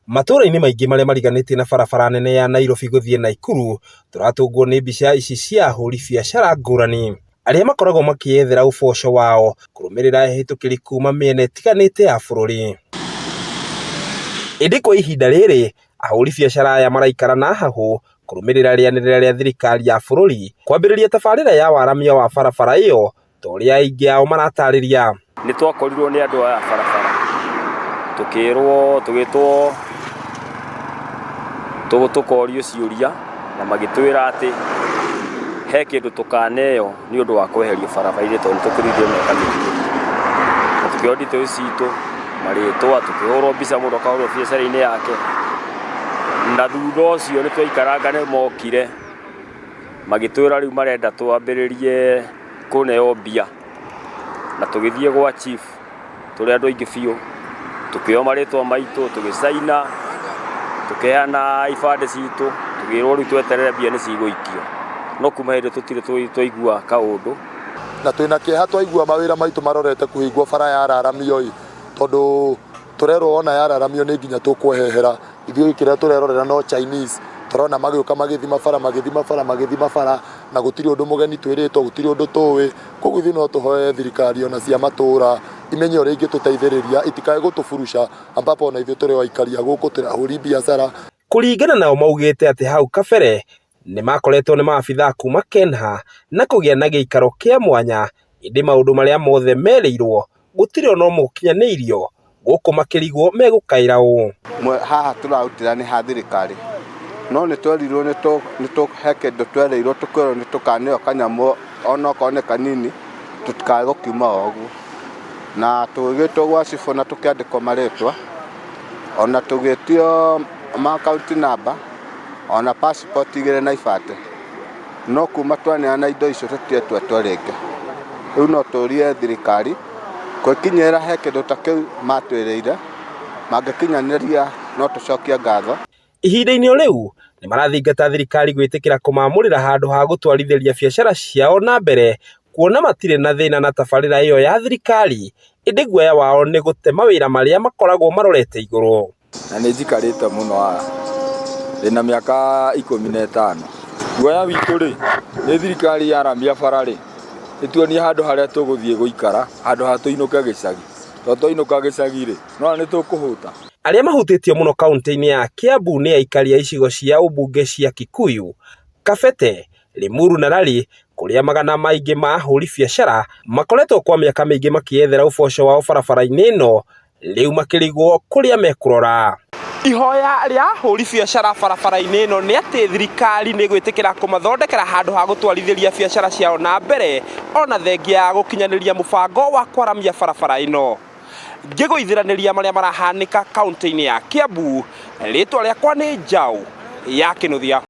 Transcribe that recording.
Matũra-inĩ maingĩ marĩa mariganĩtie na barabara nene ya Nairobi gũthiĩ Naikuru tũratũngwo nĩ mbica ici cia ahũri biacara ngũrani arĩa makoragwo makĩethera ũboco wao kũrũmĩrĩra ehĩtũkĩri kuma mĩena ĩtiganĩte ya bũrũri. Ĩndĩ kwa ihinda rĩrĩ ahũri biacara aya maraikara na hahũ kũrũmĩrĩra rĩanĩrĩra rĩa thirikari ya bũrũri kwambĩrĩria tabarĩra ya waramia wa barabara ĩyo ta ũrĩa aingĩ ao maratarĩria. Nĩ twakorirwo nĩ andũ aya barabara tũgĩtwo tukorio ciũria na magĩtwĩra atĩ he kĩndũ tũkaneo nĩ ũndũ wa kweheria barabara-inĩ tondũ tũkĩrithio mĩaka mĩingĩ. Na tũkĩoya nditũ citũ marĩtwa tũkĩhũrwo mbica mũndũ akahũrwo biacara-inĩ yake. Na thutha ũcio nĩ twaikaranga nĩ mokire magĩtwĩra rĩu marenda twambĩrĩrie kũneo mbia, na tũgĩthiĩ gwa chief tũrĩ andũ aingĩ biũ tũkĩoya marĩtwa maitũ tũgĩcaina tũkĩheana ibandĩ citũ tũgĩrwo rĩu tweterere mbia nĩ cigũikio. No kuma hĩndĩ tũtirĩ twaigua kaũndũ, na twĩna kĩeha twaigua mawĩra maitũ marorete kũhingwo bara yararamio tondũ tũrerwo ona yararamio nĩ nginya tũkwehehera. Ithuĩ kĩrĩa tũrerorera no Chinese tũrona magĩũka magĩthima bara na gũtirĩ ũndũ mũgeni twĩrĩtwo, gũtirĩ ũndũ tũĩ. Koguo ithuĩ no tũhoe thirikari ona cia matũra imenye ũrĩa ingĩtũteithĩrĩria itikae gũtũburusha ambapo ona ithuĩ tũrĩ aikaria gũkũ tũrĩ ahũri biacara. Kũringana nao maugĩte atĩ hau kabere nĩ makoretwo nĩ maabithaa kuma Kenha na kũgĩa na gĩikaro kĩa mwanya, ĩndĩ maũndũ marĩa mothe merĩirwo gũtirĩ ona ũmwe ũkinyanĩirio, gũkũ makĩrigwo megũkaĩra ũũ. Haha tũrarutĩra nĩ ha thirikari, no nĩ twerirwo he kĩndũ twerirwo tũkwĩrwo nĩ tũkaneo kanyamũ ona okorwo nĩ kanini tũtikae gũkiuma ũguo. Na tũgĩtwo gwa cibũ na tũkĩandĩkwo marĩtwa ona tũgĩtio akaunti namba ona passport igĩrĩ na ibandĩ, no kuma twaneana indo icio tũtietwetwo rĩngĩ. Rĩu no tũrie thirikari gwĩkinyĩra he kĩndũ ta kĩu matwĩrĩire, mangĩkinyanĩria no tũcokie ngatho. Ihinda-inĩ o rĩu nĩ marathingata thirikari gwĩtĩkĩra kũmamũrĩra handũ ha gũtwarithĩria biacara ciao na mbere, kuona matirĩ na thĩna na tabarĩra ĩyo ya thirikari, ĩndĩ guoya wao nĩ gũte mawĩra marĩa makoragwo marorete igũrũ. Na nĩ njikarĩte mũno haha ndĩna mĩaka 15. Guoya witũ rĩ nĩ thirikari yaramia bara rĩ ĩtuonie handũ harĩa tũgũthiĩ gũikara, handũ ha tũinũke gĩcagi. Tondũ twainũka gĩcagi rĩ no nĩ tũkũhũta. Arĩa mahutĩtio mũno kaunti-inĩ ya Kiambu nĩ aikari a icigo cia ũmbunge cia Kikuyu, Kabete, Limuru na Rari, kũrĩa magana maingĩ ma ahũri biacara makoretwo kwa mĩaka mĩingĩ makĩethera ũboco wao barabara-inĩ ĩno, rĩu makĩrigwo kũrĩa mekũrora. Ihoya rĩa ahũri biacara barabara-inĩ ĩno nĩ atĩ thirikari nĩ gwĩtĩkĩra kũmathondekera handũ ha gũtwarithĩria biacara ciao na mbere, ona thengia ya gũkinyanĩria mũbango wa kwaramia barabara ĩno. Ngĩgũithĩranĩria marĩa marahanĩka kaunti-inĩ ya Kiambu, rĩtwa rĩakwa nĩ Njaũ ya Kĩnuthia.